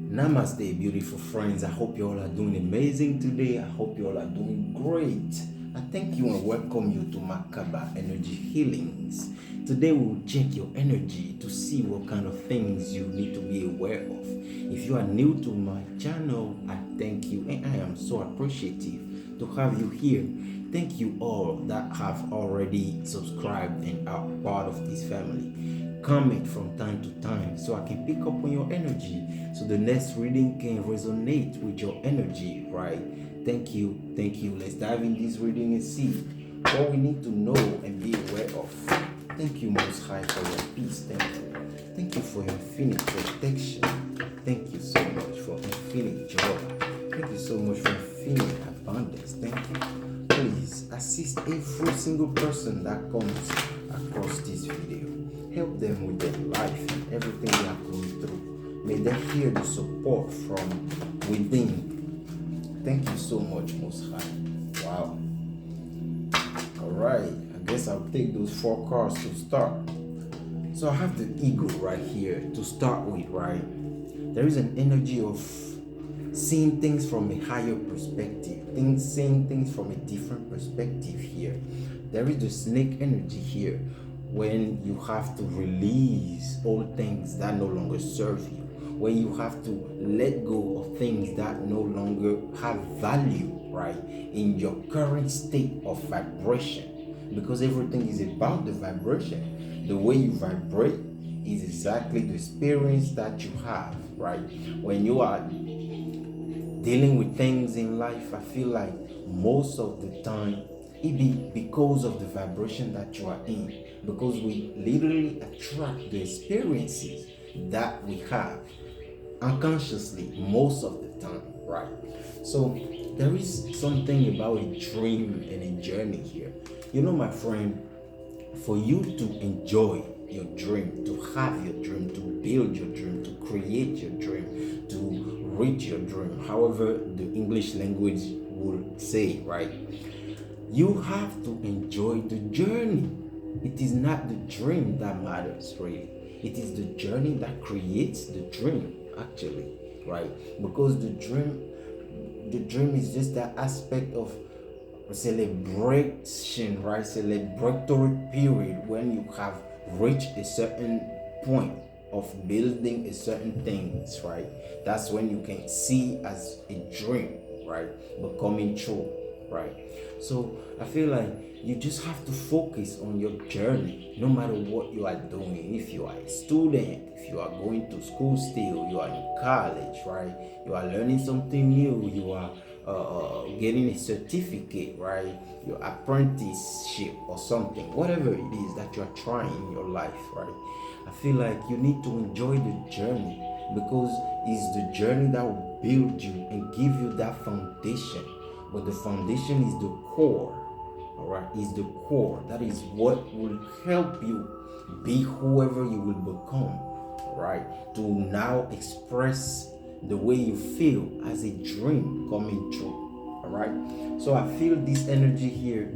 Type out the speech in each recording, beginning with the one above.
Namaste, beautiful friends. I hope you all are doing amazing today. I hope you all are doing great. I thank you and welcome you to Makaba Energy Healings. Today we'll check your energy to see what kind of things you need to be aware of. If you are new to my channel, I thank you and I am so appreciative to have you here. Thank you all that have already subscribed and are part of this family. Comment from time to time so I can pick up on your energy so the next reading can resonate with your energy, right? Thank you. Let's dive in this reading and see what we need to know and be aware of. Thank you, Most High, for your peace. Thank you for your infinite protection. Thank you so much for infinite joy. Thank you so much for infinite abundance. Thank you. Please assist every single person that comes across this video. Help them with their life and everything they are going through. May they hear the support from within. Thank you so much, Most High. Wow. Alright, I guess I'll take those 4 cards to start. So I have the ego right here to start with, right? There is an energy of seeing things from a higher perspective, seeing things from a different perspective here. There is the snake energy here when you have to release old things that no longer serve you, when you have to let go of things that no longer have value, right, in your current state of vibration, because everything is about the vibration. The way you vibrate is exactly the experience that you have, right? When you are dealing with things in life, I feel like most of the time it be because of the vibration that you are in, because we literally attract the experiences that we have unconsciously most of the time, right? So there is something about a dream and a journey here. You know, my friend, for you to enjoy your dream, to have your dream, to build your dream, to create your dream, to reach your dream, however the English language would say, right? You have to enjoy the journey. It is not the dream that matters, really. It is the journey that creates the dream, actually, right? Because the dream is just that aspect of celebration, right? Celebratory period when you have reached a certain point of building a certain things, right? That's when you can see as a dream, right, becoming true, right? So I feel like you just have to focus on your journey no matter what you are doing. If you are a student, if you are going to school still, you are in college, right, you are learning something new, you are getting a certificate, right, your apprenticeship or something, whatever it is that you are trying in your life, right, I feel like you need to enjoy the journey, because it's the journey that will build you and give you that foundation. But the foundation is the core, all right, is the core. That is what will help you be whoever you will become, right, to now express the way you feel as a dream coming true, all right? So I feel this energy here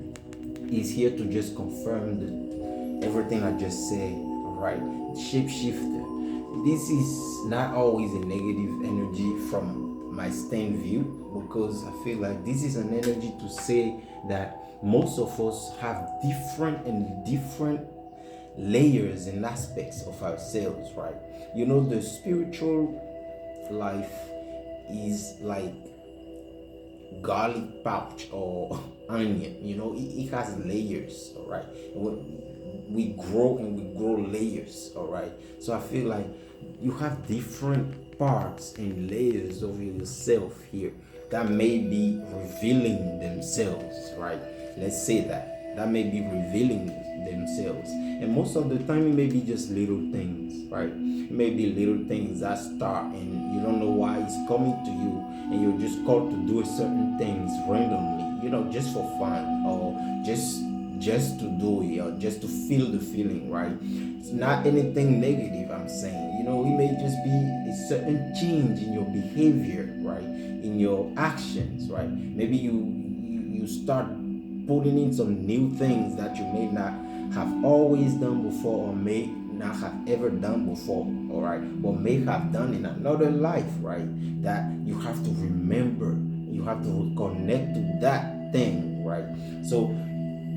is here to just confirm everything I just said, all right? Shapeshifter. This is not always a negative energy from my stand view, because I feel like this is an energy to say that most of us have different layers and aspects of ourselves, right? You know, the spiritual life is like garlic pouch or onion. You know, it has layers, all right? We grow and we grow layers, all right? So I feel like you have different parts and layers of yourself here that may be revealing themselves, right? Let's say that may be revealing themselves, and most of the time it may be just little things, right? It may be little things that start and you don't know why it's coming to you, and you're just called to do certain things randomly, you know, just for fun, or just to do it, or just to feel the feeling, right? It's not anything negative, I'm saying. You know, it may just be a certain change in your behavior, right, in your actions, right? Maybe you start putting in some new things that you may not have always done before, or may not have ever done before, all right, but may have done in another life, right? That you have to remember, you have to reconnect to that thing, right? So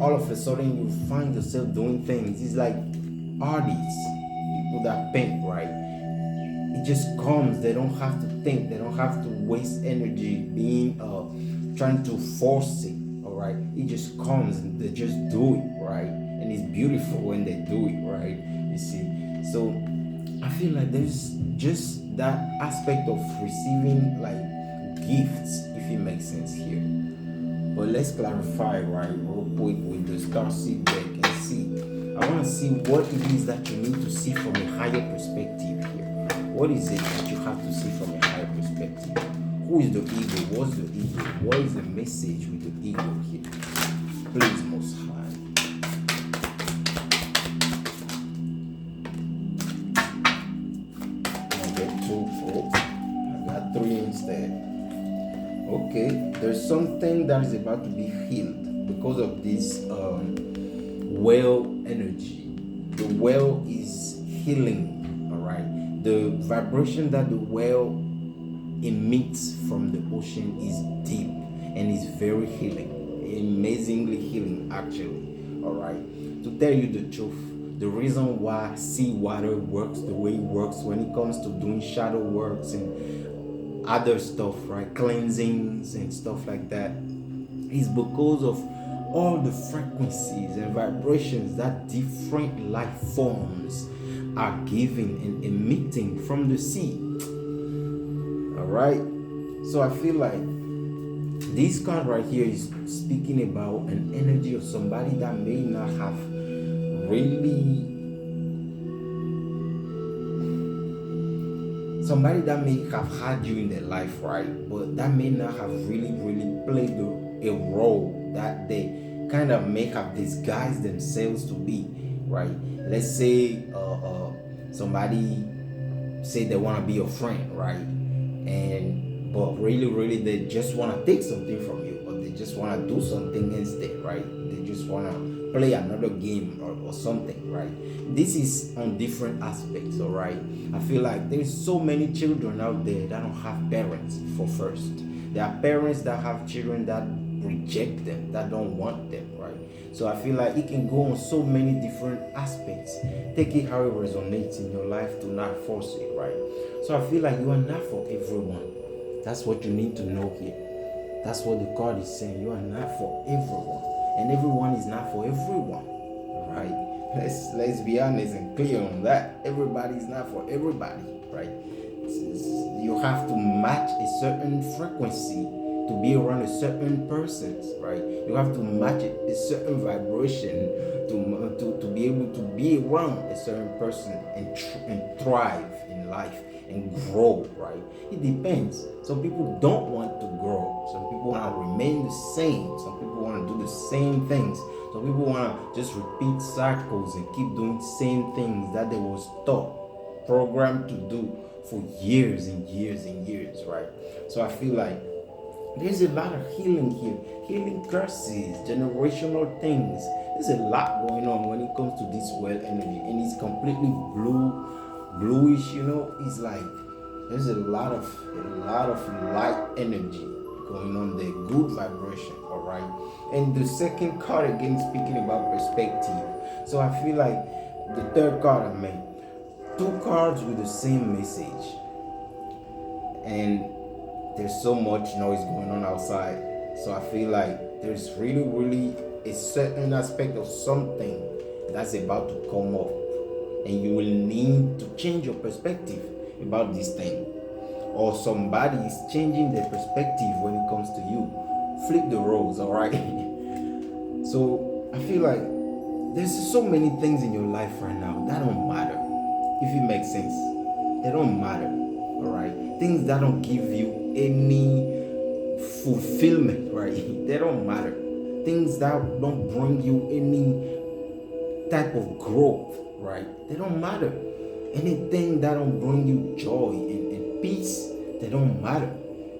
all of a sudden you find yourself doing things. It's like artists, people that paint, right? It just comes. They don't have to think. They don't have to waste energy being trying to force it. All right, it just comes and they just do it, right? And it's beautiful when they do it, right? You see. So I feel like there's just that aspect of receiving like gifts, if it makes sense here. But let's clarify, right, real quick with the Starseed deck and see. I want to see what it is that you need to see from a higher perspective here. What is it that you have to see from a higher perspective? Who is the ego? What's the ego? What is the message with the ego here? Please, Most High. I get two. Oh, I got three instead. Okay, there's something that is about to be healed because of this well energy. The well is healing, all right? The vibration that the well emits from the ocean is deep and is very healing, amazingly healing, actually, all right? To tell you the truth, the reason why seawater works the way it works when it comes to doing shadow works and other stuff, right, cleansings and stuff like that, is because of all the frequencies and vibrations that different life forms are giving and emitting from the sea. All right, so I feel like this card right here is speaking about an energy of somebody that may not have really, somebody that may have had you in their life, right, but that may not have really played a role that they kind of may have disguised themselves to be, right? Let's say somebody say they want to be your friend, right? And but really they just want to take something from you, or they just want to do something instead, right? They just want to play another game or something, right? This is on different aspects, all right? I feel like there's so many children out there that don't have parents. For first, there are parents that have children that reject them, that don't want them, right? So I feel like it can go on so many different aspects. Take it how it resonates in your life, to not force it, right? So I feel like you are not for everyone. That's what you need to know here. That's what the card is saying. You are not for everyone, and everyone is not for everyone, right? Let's be honest and clear on that. Everybody is not for everybody, right? You have to match a certain frequency to be around a certain person, right? You have to match a certain vibration to be able to be around a certain person and thrive in life and grow, right? It depends. Some people don't want to grow. Some people want to remain the same. Some people want to do the same things. Some people want to just repeat cycles and keep doing the same things that they was taught, programmed to do for years and years and years, right? So I feel like there's a lot of healing here, healing curses, generational things. There's a lot going on when it comes to this well energy, and it's completely bluish. It's like there's a lot of light energy going on there, good vibration. All right, and the second card again speaking about perspective. So I feel like the third card I made, two cards with the same message, and there's so much noise going on outside. So I feel like there's really a certain aspect of something that's about to come up, and you will need to change your perspective about this thing, or somebody is changing their perspective when it comes to you. Flip the roles, all right? So I feel like there's so many things in your life right now that don't matter, if it makes sense. They don't matter, all right? Things that don't give you any fulfillment, right? They don't matter. Things that don't bring you any type of growth, right? They don't matter. Anything that don't bring you joy and peace, they don't matter.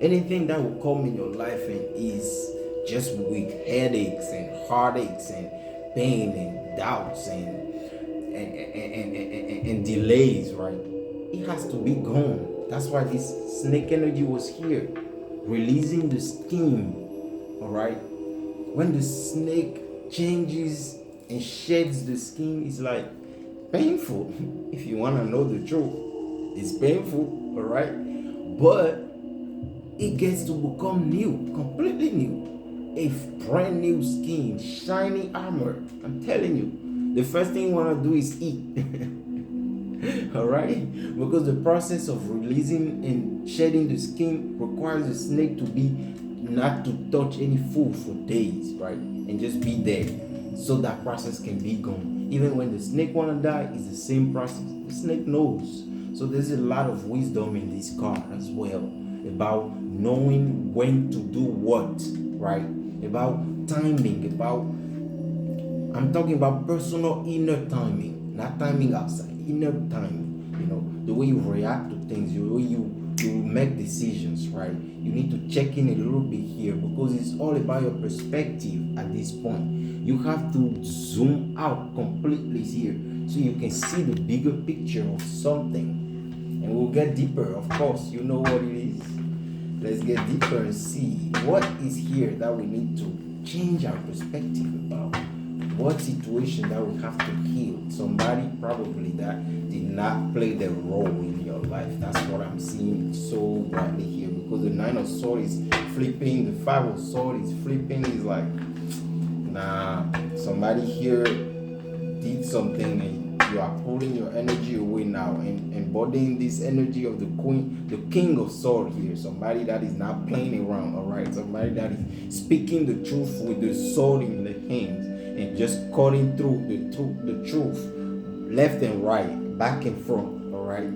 Anything that will come in your life and is just with headaches and heartaches and pain and doubts and and delays, right? It has to be gone. That's why this snake energy was here, releasing the steam. All right, when the snake changes and sheds the skin, it's like painful. If you want to know the truth, it's painful. All right, but it gets to become new, completely new, a brand new skin, shiny armor. I'm telling you, the first thing you want to do is eat. All right, because the process of releasing and shedding the skin requires the snake to be not to touch any food for days, right, and just be there so that process can be gone. Even when the snake want to die, it's the same process. The snake knows. So there's a lot of wisdom in this card as well about knowing when to do what, right, about timing, about, I'm talking about personal inner timing, not timing outside, inner timing. You know, the way you react to things, the way you make decisions, right? You need to check in a little bit here because it's all about your perspective at this point. You have to zoom out completely here so you can see the bigger picture of something. And we'll get deeper, of course. You know what it is. Let's get deeper and see what is here that we need to change our perspective about. What situation that we have to heal? Somebody probably that did not play the role in your life. That's what I'm seeing so brightly here because the Nine of Swords is flipping, the Five of Swords is flipping. Is like, nah, somebody here did something and you are pulling your energy away now and embodying this energy of the Queen, the King of Swords here. Somebody that is not playing around, all right? Somebody that is speaking the truth with the sword in the hands and just cutting through the truth, left and right, back and front. All right.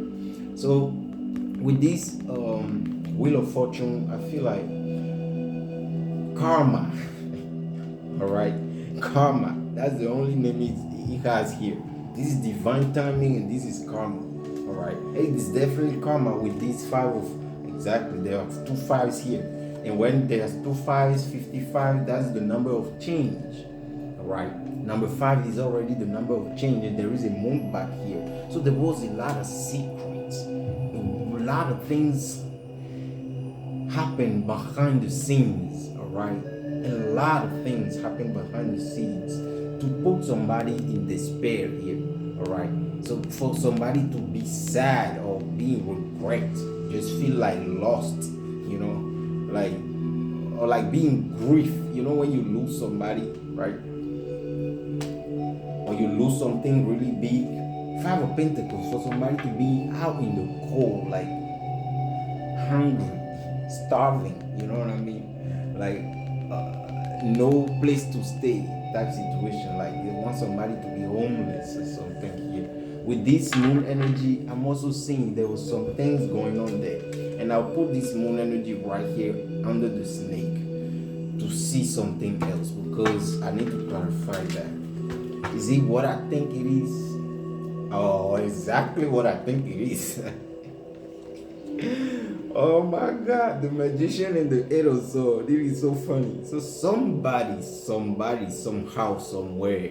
So with this Wheel of Fortune, I feel like karma. All right, karma. That's the only name it has here. This is divine timing, and this is karma. All right. Hey, it's definitely karma with these five of exactly. There are two fives here, and when there's two fives, 55. That's the number of change. Right, number 5 is already the number of change, and there is a moon back here. So there was a lot of secrets, a lot of things happen behind the scenes. All right, a lot of things happen behind the scenes to put somebody in despair here. All right, so for somebody to be sad or be in regret, just feel like lost, you know, like, or like being grief. You know, when you lose somebody, right? Or you lose something really big. Five of Pentacles, for somebody to be out in the cold, like hungry, starving, you know what I mean? Like no place to stay, that situation. Like they want somebody to be homeless or something here. With this moon energy, I'm also seeing there was some things going on there. And I'll put this moon energy right here under the snake to see something else because I need to clarify that. Is it what I think it is? Oh, exactly what I think it is. Oh my God, the Magician and the Eight of Swords. This is so funny. So somebody, somehow, somewhere,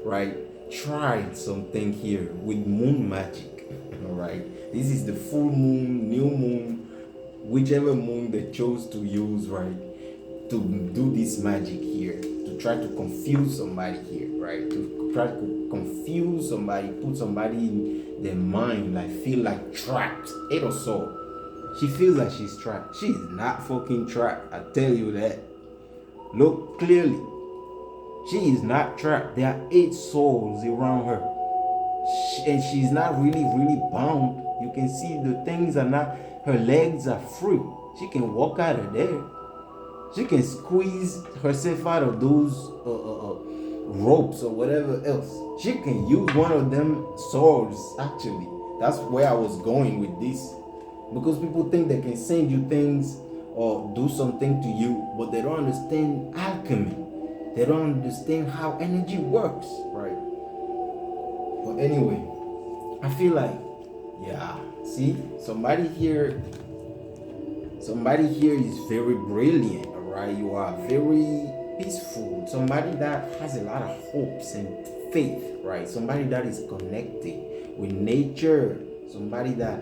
right, tried something here with moon magic. All right. This is the full moon, new moon, whichever moon they chose to use, right, to do this magic here, to try to confuse somebody here, right? To try to confuse somebody, put somebody in their mind, like feel like trapped. Eight of Swords. She feels like she's trapped. She is not fucking trapped. I tell you that. Look clearly. She is not trapped. There are 8 souls around her. And she's not really bound. You can see the things are not, her legs are free. She can walk out of there. She can squeeze herself out of those ropes or whatever else. She can use one of them swords, actually. That's where I was going with this. Because people think they can send you things or do something to you, but they don't understand alchemy. They don't understand how energy works, right? But anyway, I feel like, yeah, see, somebody here is very brilliant, all right? You are very peaceful. Somebody that has a lot of hopes and faith, right? Somebody that is connected with nature, somebody that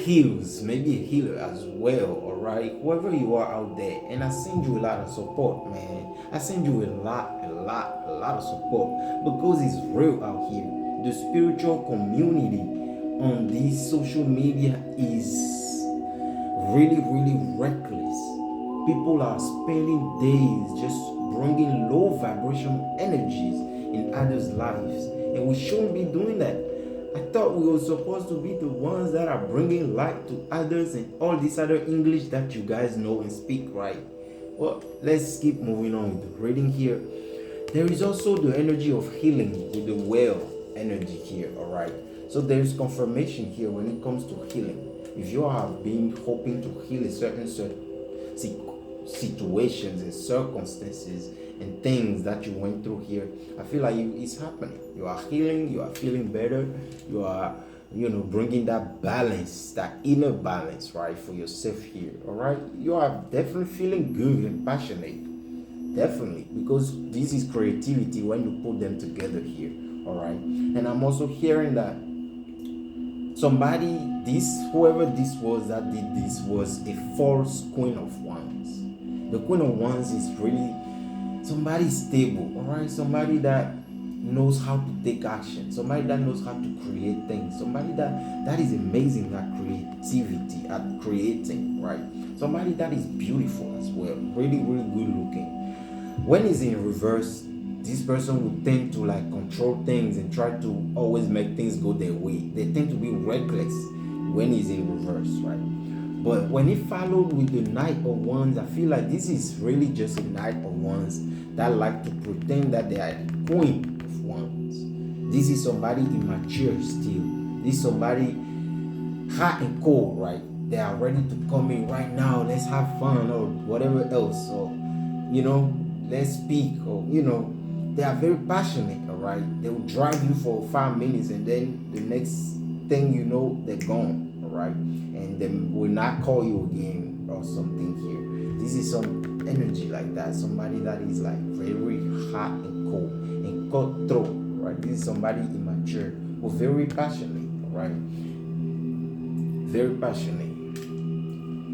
heals, maybe a healer as well, all right? Whoever you are out there, and I send you a lot of support, man. I send you a lot of support because it's real out here. The spiritual community on this social media is really reckless. People are spending days just bringing low vibration energies in others' lives, and we shouldn't be doing that. I thought we were supposed to be the ones that are bringing light to others and all this other English that you guys know and speak, right? Well, let's keep moving on with the reading here. There is also the energy of healing with the well energy here, all right? So there is confirmation here when it comes to healing. If you have been hoping to heal a certain situations and circumstances and things that you went through here, I feel like it's happening. You are healing, you are feeling better, you are bringing that balance, that inner balance, right, for yourself here. All right, you are definitely feeling good and passionate, definitely, because this is creativity when you put them together here. All right, and I'm also hearing that somebody, whoever this was that did this, was a false queen of wands. The queen of wands is really somebody stable, all right? Somebody that knows how to take action, somebody that knows how to create things, somebody that is amazing at creativity, at creating, right? Somebody that is beautiful as well, really good looking. When it's in reverse, this person will tend to like control things and try to always make things go their way. They tend to be reckless when it's in reverse, right? But when it followed with the Knight of Wands, I feel like this is really just a Knight of Wands that like to pretend that they are the Queen of Wands. This is somebody immature still. This is somebody hot and cold, right? They are ready to come in right now. Let's have fun or whatever else. Or, let's speak. Or, they are very passionate, all right? They will drive you for 5 minutes and then the next thing you know, they're gone, all right? And then will not call you again or something here. This is some energy like that. Somebody that is like very hot and cold and cutthroat, right? This is somebody immature but very passionate, all right? Very passionate.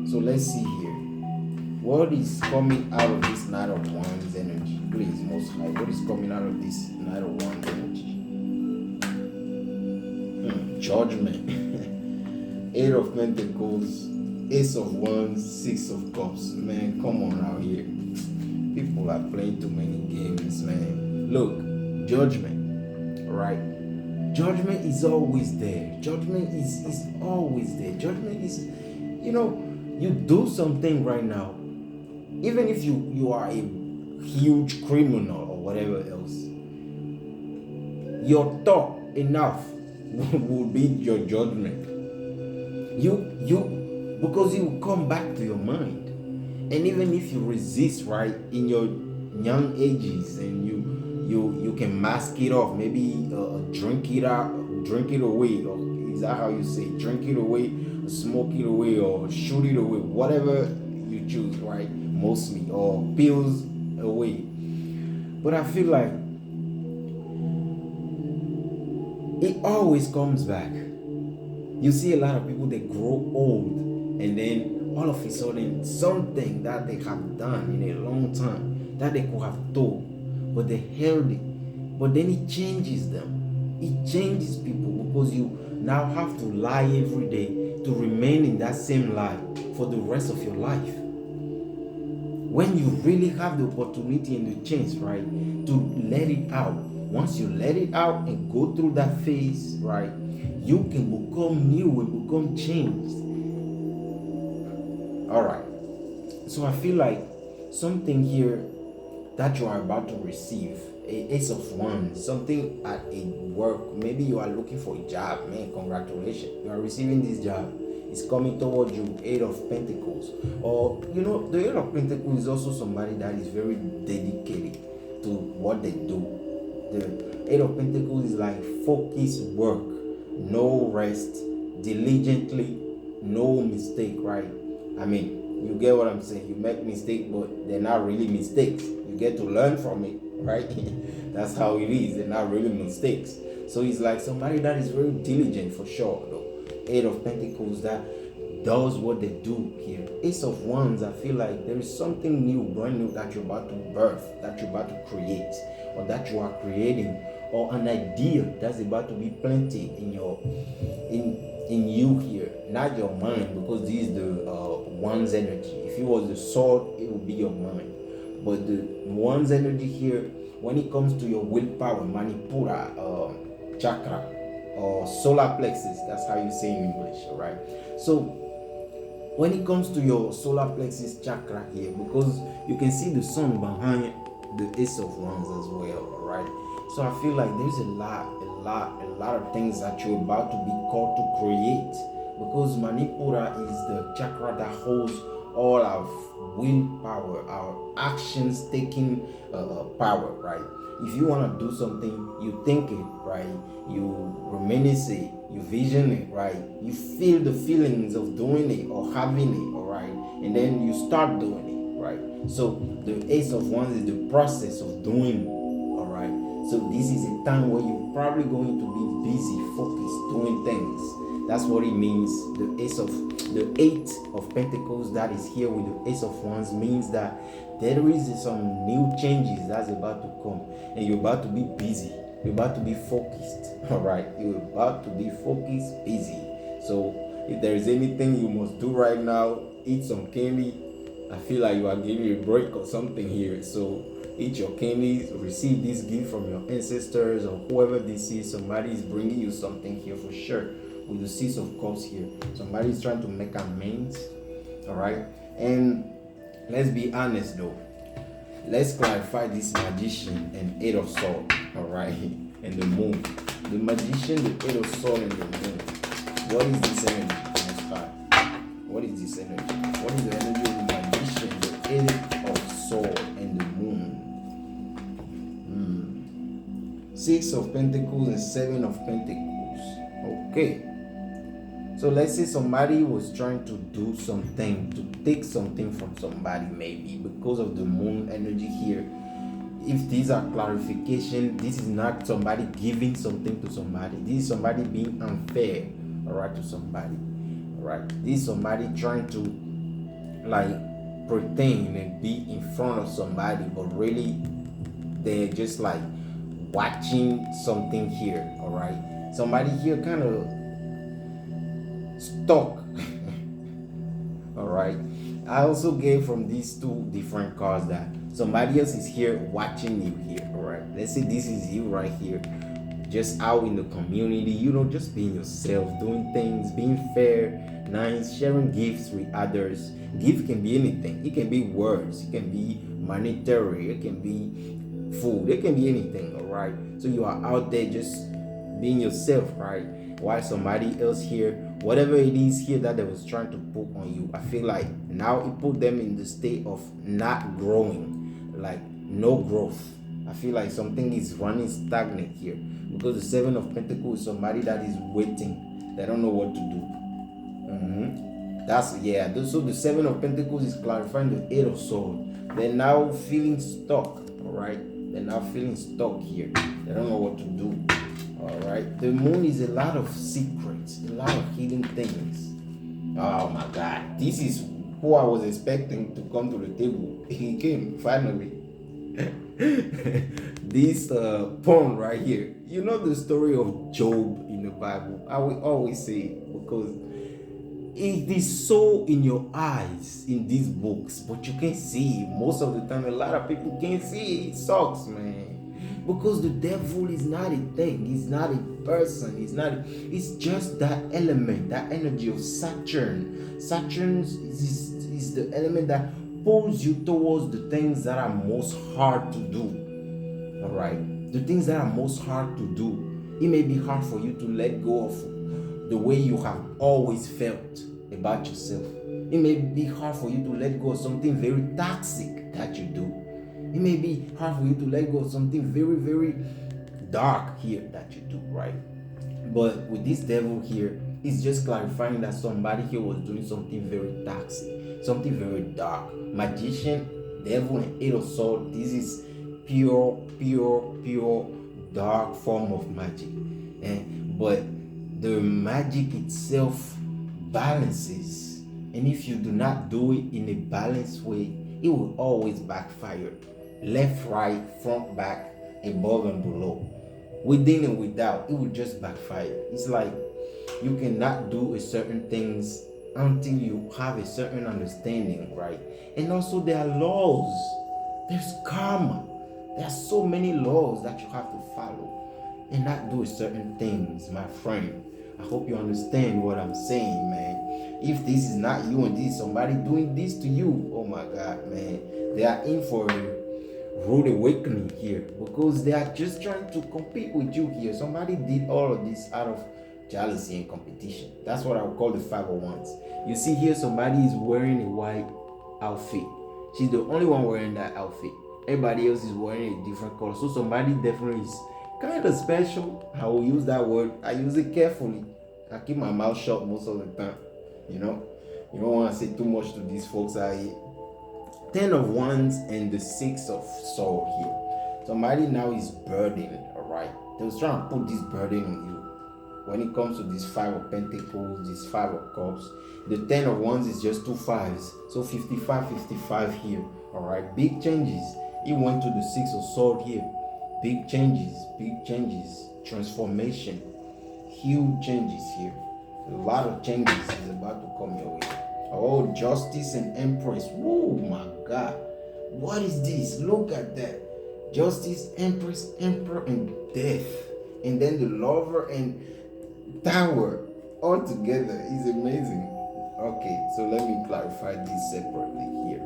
So let's see here. What is coming out of this Knight of Wands energy? Please, Most High, what is coming out of this Knight of Wands energy? Judgment. Eight of Pentacles, Ace of Wands, Six of Cups. Man, come on out here. People are playing too many games, man. Look, judgment, right? Judgment is always there. Judgment is always there. Judgment is, you do something right now, even if you are a huge criminal or whatever else, your thought enough will be your judgment. Because it will come back to your mind. And even if you resist, right, in your young ages, and you can mask it off, maybe drink it away, or is that how you say it? Drink it away, smoke it away, or shoot it away, whatever you choose, right? Mostly, or pills away. But I feel like it always comes back. You see a lot of people, they grow old, and then all of a sudden something that they have done in a long time that they could have told, but they held it. But then it changes them. It changes people because you now have to lie every day to remain in that same lie for the rest of your life. When you really have the opportunity and the chance, right, to let it out. Once you let it out and go through that phase, right, you can become new and become changed. All right. So I feel like something here that you are about to receive, a Ace of Wands, something at a work. Maybe you are looking for a job, man. Congratulations, you are receiving this job. It's coming towards you. Eight of Pentacles, or the Eight of Pentacles is also somebody that is very dedicated to what they do. The Eight of Pentacles is like focused work, no rest, diligently, no mistake, right? I mean, you get what I'm saying. You make mistakes, but they're not really mistakes. You get to learn from it right? That's how it is. They're not really mistakes. So he's like somebody that is very diligent for sure, though. Eight of Pentacles that does what they do here. Ace of Wands, I feel like there is something new, brand new that you're about to birth, that you're about to create, or that you are creating, or an idea that's about to be planted in your in you here, not your mind, because this is the one's energy. If it was the sword, it would be your mind. But the one's energy here, when it comes to your willpower, manipura, chakra, or solar plexus, that's how you say in English, all right? So when it comes to your solar plexus chakra here, because you can see the sun behind the Ace of Wands as well, all right? So I feel like there's a lot of things that you're about to be called to create, because Manipura is the chakra that holds all our willpower, our actions taking power, right? If you want to do something, you think it, right? You reminisce it, you vision it, right? You feel the feelings of doing it or having it, all right? And then you start doing it, right? So the Ace of Wands is the process of doing, all right? So this is a time where you're probably going to be busy, focused, doing things. That's what it means. The Eight of Pentacles that is here with the Ace of Wands means that there is some new changes that's about to come, and you're about to be busy. You're about to be focused. All right, you're about to be focused, busy. So if there is anything you must do right now, eat some candy. I feel like you are giving a break or something here. So eat your candies, receive this gift from your ancestors or whoever this is. Somebody is bringing you something here for sure. With the Six of Cups here, somebody is trying to make amends. All right, and let's be honest though. Let's clarify this Magician and Eight of Swords. All right, and the Moon. The Magician, the Eight of Swords, and the Moon. What is this energy? Let's start. What is this energy? What is the energy of the Magician, the Eight of Swords, and the Moon? Six of Pentacles and Seven of Pentacles. Okay. So let's say somebody was trying to do something, to take something from somebody, maybe because of the moon energy here. If these are clarification, this is not somebody giving something to somebody. This is somebody being unfair, all right, to somebody, all right. This is somebody trying to like pretend and be in front of somebody, but really they're just like watching something here, all right. Somebody here kind of stuck. All right, I also gave from these two different cards that somebody else is here watching you here. All right, let's say this is you right here, just out in the community, just being yourself, doing things, being fair, nice, sharing gifts with others. Gift can be anything. It can be words, it can be monetary, it can be food, it can be anything. All right, so you are out there just being yourself, right? While somebody else here, whatever it is here that they was trying to put on you, I feel like now it put them in the state of not growing, like no growth. I feel like something is running stagnant here, because the Seven of Pentacles is somebody that is waiting. They don't know what to do. That's, yeah. So the Seven of Pentacles is clarifying the Eight of Swords. They're now feeling stuck. All right, they're now feeling stuck here. They don't know what to do. All right, the Moon is a lot of secrets, a lot of hidden things. Oh my God, this is who I was expecting to come to the table. He came finally. This pawn right here. You know the story of Job in the Bible. I will always say it because it is so in your eyes in these books, but you can't see it. Most of the time, a lot of people can't see it. It sucks, man. Because the devil is not a thing, he's not a person, it's just that element, that energy of Saturn. Saturn is the element that pulls you towards the things that are most hard to do. All right, the things that are most hard to do. It may be hard for you to let go of the way you have always felt about yourself. It may be hard for you to let go of something very toxic that you do. It may be hard for you to let go of something very, very dark here that you do, right? But with this devil here, it's just clarifying that somebody here was doing something very toxic, something very dark. Magician, devil, and Eight of Swords. This is pure dark form of magic. But the magic itself balances. And if you do not do it in a balanced way, it will always backfire. Left, right, front, back, above and below. Within and without, it will just backfire. It's like you cannot do a certain things until you have a certain understanding, right? And also there are laws. There's karma. There are so many laws that you have to follow and not do certain things, my friend. I hope you understand what I'm saying, man. If this is not you and this is somebody doing this to you, oh my God, man, they are in for a rude awakening here because they are just trying to compete with you here. Somebody did all of this out of jealousy and competition. That's what I would call the 501s. You see here, somebody is wearing a white outfit. She's the only one wearing that outfit. Everybody else is wearing a different color. So somebody definitely is kind of special. I will use that word. I use it carefully. I keep my mouth shut most of the time. You know, you don't want to say too much to these folks out here. 10 of wands and the 6 of sword here. Somebody now is burdened, alright? They was trying to put this burden on you. When it comes to this 5 of pentacles, this 5 of cups, the 10 of wands is just 2 5s. So 55 here, alright? Big changes. It went to the 6 of sword here. Big changes, transformation, huge changes here. A lot of changes is about to come your way. Oh, justice and empress. Oh my God. What is this? Look at that. Justice, empress, emperor, and death. And then the lover and tower all together is amazing. Okay, so let me clarify this separately here.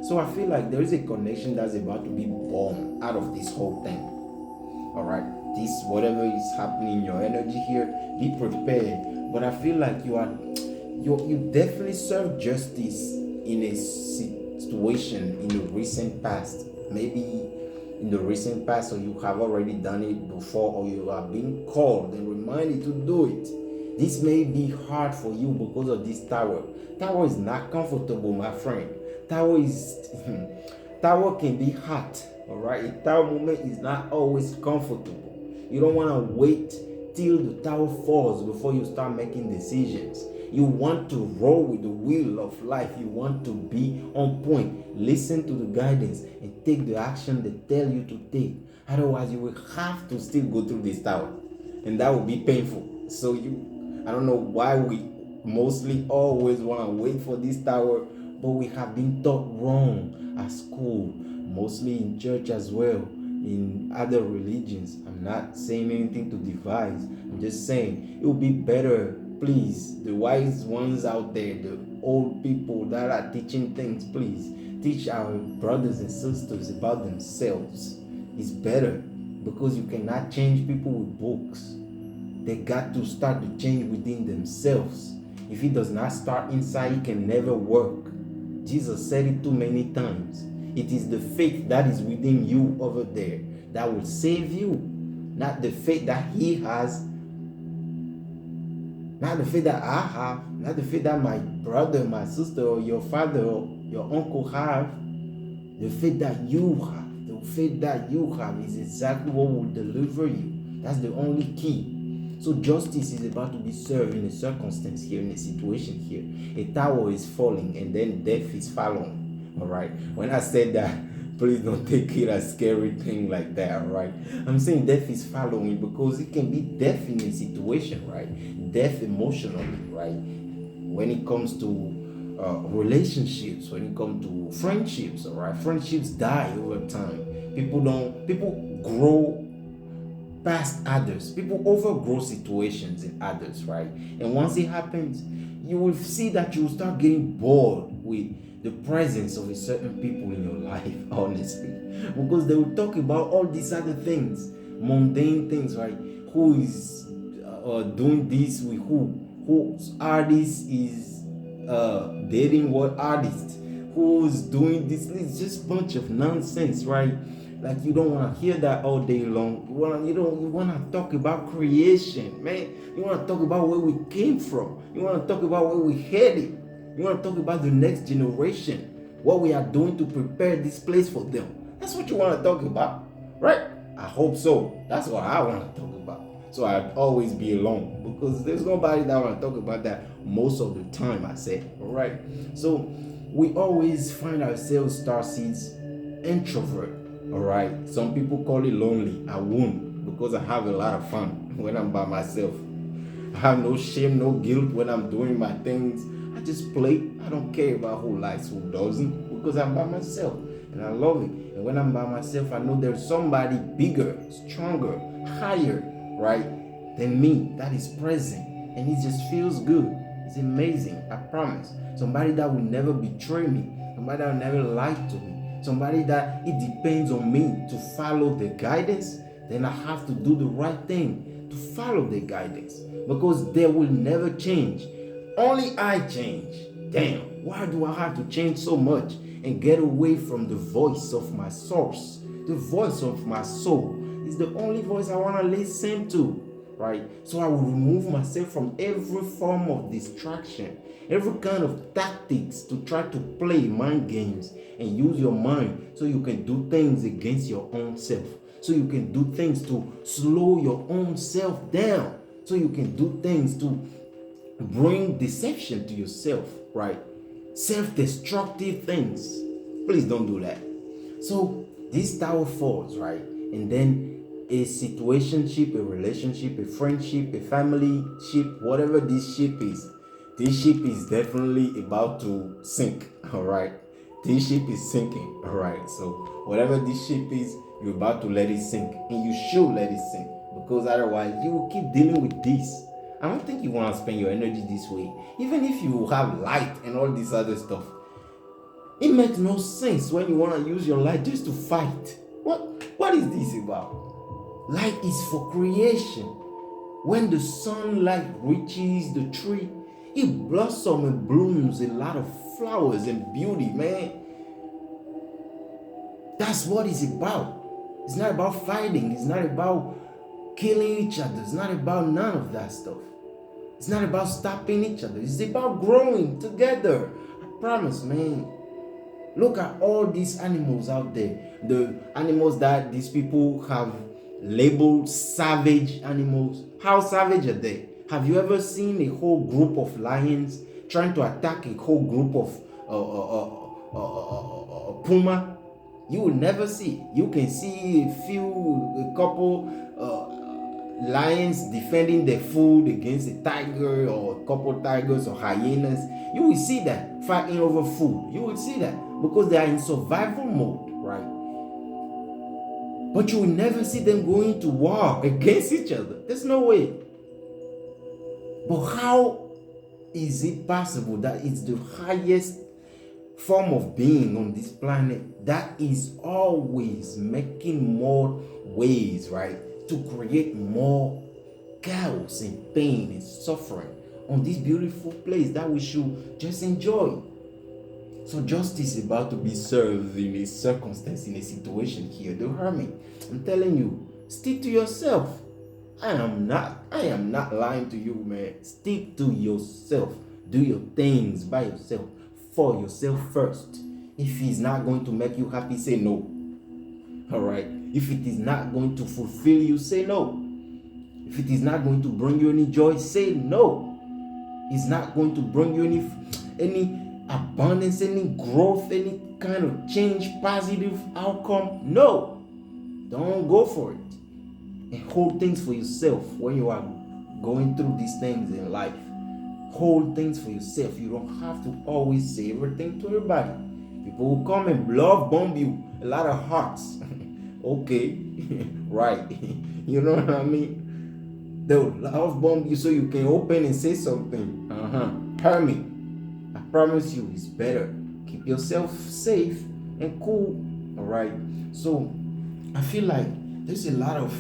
So I feel like there is a connection that's about to be born out of this whole thing. Alright, this whatever is happening in your energy here, be prepared. But I feel like you definitely serve justice in a situation in the recent past. Maybe in the recent past, or you have already done it before, or you are being called and reminded to do it. This may be hard for you because of this tower. Tower is not comfortable, my friend. Tower can be hot. All right, a tower moment is not always comfortable. You don't want to wait till the tower falls before you start making decisions. You want to roll with the wheel of life. You want to be on point. Listen to the guidance and take the action they tell you to take. Otherwise, you will have to still go through this tower, and that will be painful. So I don't know why we mostly always want to wait for this tower, but we have been taught wrong at school, mostly in church as well, in other religions. I'm not saying anything to devise. I'm just saying it would be better, please, the wise ones out there, the old people that are teaching things, please teach our brothers and sisters about themselves. It's better, because you cannot change people with books. They got to start to change within themselves. If it does not start inside, it can never work. Jesus said it too many times. It is the faith that is within you over there that will save you, not the faith that he has, not the faith that I have, not the faith that my brother, my sister, or your father, or your uncle have. The faith that you have, the faith that you have is exactly what will deliver you. That's the only key. So justice is about to be served in a circumstance here, in a situation here. A tower is falling and then death is following. All right. When I said that, please don't take it as scary thing like that. All right. I'm saying death is following because it can be death in a situation, right? Death emotionally, right? When it comes to relationships, when it comes to friendships, all right? Friendships die over time. People grow past others. People overgrow situations in others, right? And once it happens, you will see that you will start getting bored with the presence of a certain people in your life, honestly. Because they will talk about all these other things, mundane things, right? Who is doing this with who? Whose artist is dating what artist? Who's doing this? It's just a bunch of nonsense, right? Like, you don't want to hear that all day long. You want to talk about creation, man. You want to talk about where we came from. You want to talk about where we headed. You want to talk about the next generation, what we are doing to prepare this place for them. That's what you want to talk about. right? I hope so. That's what I want to talk about. So I'd always be alone because there's nobody that I want to talk about that most of the time. I say, all right. So we always find ourselves star seeds introvert. All right. Some people call it lonely. I won't because I have a lot of fun when I'm by myself. I have no shame, no guilt when I'm doing my things. I just play. I don't care about who likes, who doesn't, because I'm by myself and I love it. And when I'm by myself, I know there's somebody bigger, stronger, higher, right, than me that is present. And it just feels good. It's amazing. I promise. Somebody that will never betray me. Somebody that will never lie to me. Somebody that it depends on me to follow the guidance. Then I have to do the right thing to follow the guidance because they will never change. Only I change. Damn, why do I have to change so much and get away from the voice of my source? The voice of my soul is the only voice I want to listen to, right? So I will remove myself from every form of distraction, every kind of tactics to try to play mind games and use your mind so you can do things against your own self. So you can do things to slow your own self down. So you can do things to bring deception to yourself, right? Self-destructive things. Please don't do that. So this tower falls, right? And then a situationship, a relationship, a friendship, a family ship, whatever this ship is definitely about to sink, all right? This ship is sinking, all right? So whatever this ship is, you're about to let it sink, and you should let it sink because otherwise you will keep dealing with this. I don't think you want to spend your energy this way. Even if you have light and all this other stuff, it makes no sense when you want to use your light just to fight. What is this about? Light is for creation. When the sunlight reaches the tree, it blossoms and blooms a lot of flowers and beauty, man. That's what it's about. It's not about fighting. It's not about killing each other. It's not about none of that stuff. It's not about stopping each other. It's about growing together. I promise, man. Look at all these animals out there. The animals that these people have labeled savage animals. How savage are they? Have you ever seen a whole group of lions trying to attack a whole group of puma? You will never see. You can see a couple lions defending their food against a tiger or a couple tigers or hyenas. You will see that fighting over food. You will see that because they are in survival mode, right? But you will never see them going to war against each other. There's no way. But how is it possible that it's the highest form of being on this planet that is always making more ways, right, to create more chaos and pain and suffering on this beautiful place that we should just enjoy? So justice is about to be served in a circumstance, in a situation here. Don't hurt me. I'm telling you, stick to yourself. I am not lying to you, man. Stick to yourself. Do your things by yourself, for yourself first. If it's not going to make you happy, say no. All right. If it is not going to fulfill you, say no. If it is not going to bring you any joy, say no. It's not going to bring you any abundance, any growth, any kind of change, positive outcome. No. Don't go for it. And hold things for yourself when you are going through these things in life. Hold things for yourself. You don't have to always say everything to everybody. People will come and love bomb you a lot of hearts. Okay, right. You know what I mean? They'll love bomb you so you can open and say something. Hurt me. I promise you, it's better. Keep yourself safe and cool. All right. So I feel like there's a lot of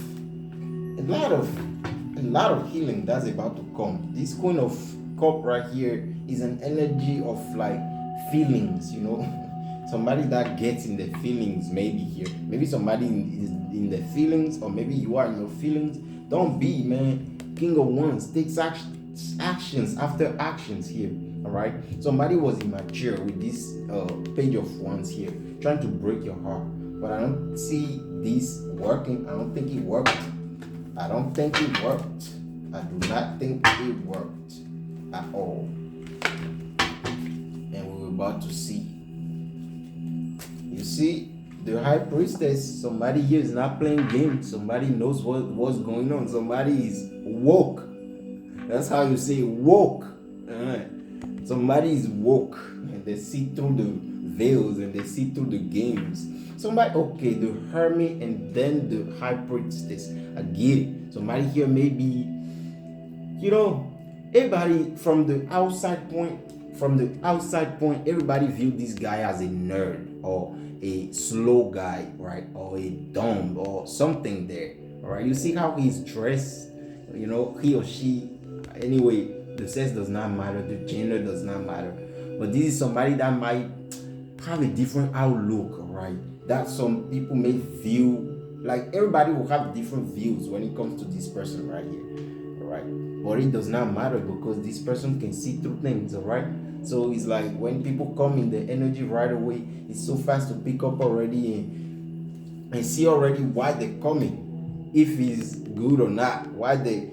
healing that's about to come. This Queen of Cup right here is an energy of like feelings, you know. Somebody that gets in the feelings, maybe here. Maybe somebody is in the feelings, or maybe you are in your feelings. Don't be, man. King of Wands takes actions after actions here. All right. Somebody was immature with this Page of Wands here, trying to break your heart. but I don't see this working. I don't think it worked. I don't think it worked. I do not think it worked at all. And we're about to see. You see, the high priestess, somebody here is not playing games. Somebody knows what's going on. Somebody is woke. That's how you say woke. Somebody is woke and they see through the veils and they see through the games. Somebody, okay, the hermit and then the high priestess. I get it. Somebody here maybe, everybody from the outside point, everybody view this guy as a nerd or a slow guy, right? Or a dumb or something there. All right. You see how he's dressed, he or she. Anyway, the sex does not matter, the gender does not matter. But this is somebody that might have a different outlook, right? That some people may view, like everybody will have different views when it comes to this person right here, all right? But it does not matter because this person can see through things, all right? So it's like when people come in the energy right away, it's so fast to pick up already and see already why they're coming, if it's good or not, why they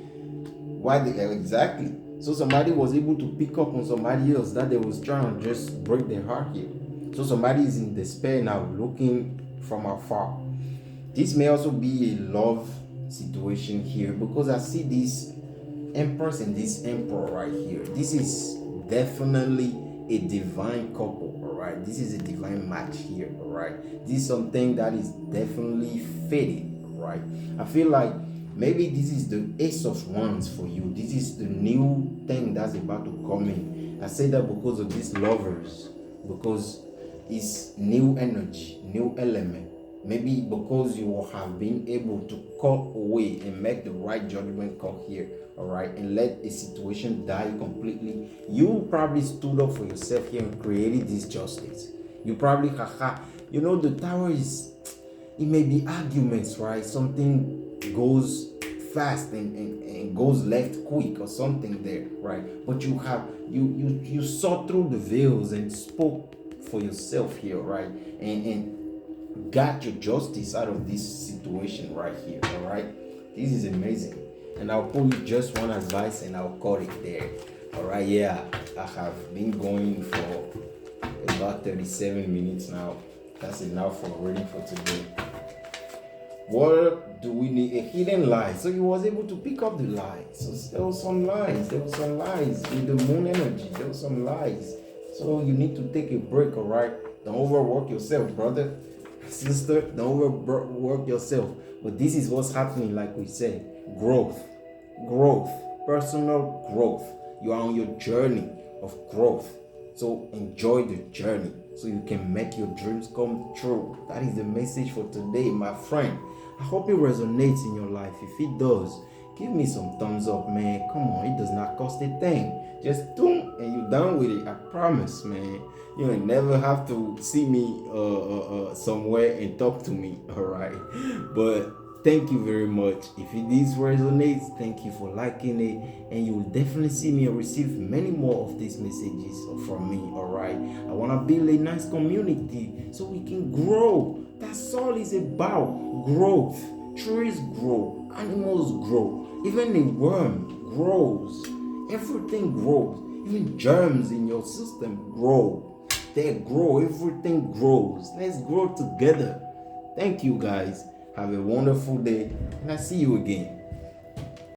exactly. So somebody was able to pick up on somebody else that they was trying to just break their heart here. So somebody is in despair now, looking from afar. This may also be a love situation here because I see this empress and this emperor right here. This is definitely a divine couple, all right? This is a divine match here, all right? This is something that is definitely fitting, all right? I feel like maybe this is the ace of wands for you. This is the new thing that's about to come in. I say that because of these lovers, because it's new energy, new element. Maybe because you have been able to cut away and make the right judgment call here, all right, and let a situation die completely. You probably stood up for yourself here and created this justice. You probably, the tower is, it may be arguments, right? Something goes fast and goes left quick or something there, right? But you saw through the veils and spoke for yourself here, right? And got your justice out of this situation right here, all right? This is amazing. And I'll pull you just one advice and I'll call it there, all right? Yeah, I have been going for about 37 minutes now. That's enough for reading for today. What do we need? A hidden lie. So he was able to pick up the lies. So there was some lies. With the moon energy. There was some lies. So you need to take a break, all right? Don't overwork yourself, brother, sister. Don't overwork yourself. But this is what's happening, like we said. Growth, personal growth. You are on your journey of growth. So enjoy the journey so you can make your dreams come true. That is the message for today, my friend. I hope it resonates in your life. If it does, give me some thumbs up, man. Come on, it does not cost a thing. Just boom, and you're done with it. I promise, man. You will never have to see me somewhere and talk to me, all right? But thank you very much. If this resonates, thank you for liking it, and you will definitely see me and receive many more of these messages from me, all right? I want to build a nice community so we can grow. That's all it's about. Growth. Trees grow, animals grow, even a worm grows. Everything grows. Even germs in your system grow. They grow. Everything grows. Let's grow together. Thank you, guys. Have a wonderful day, and I see you again.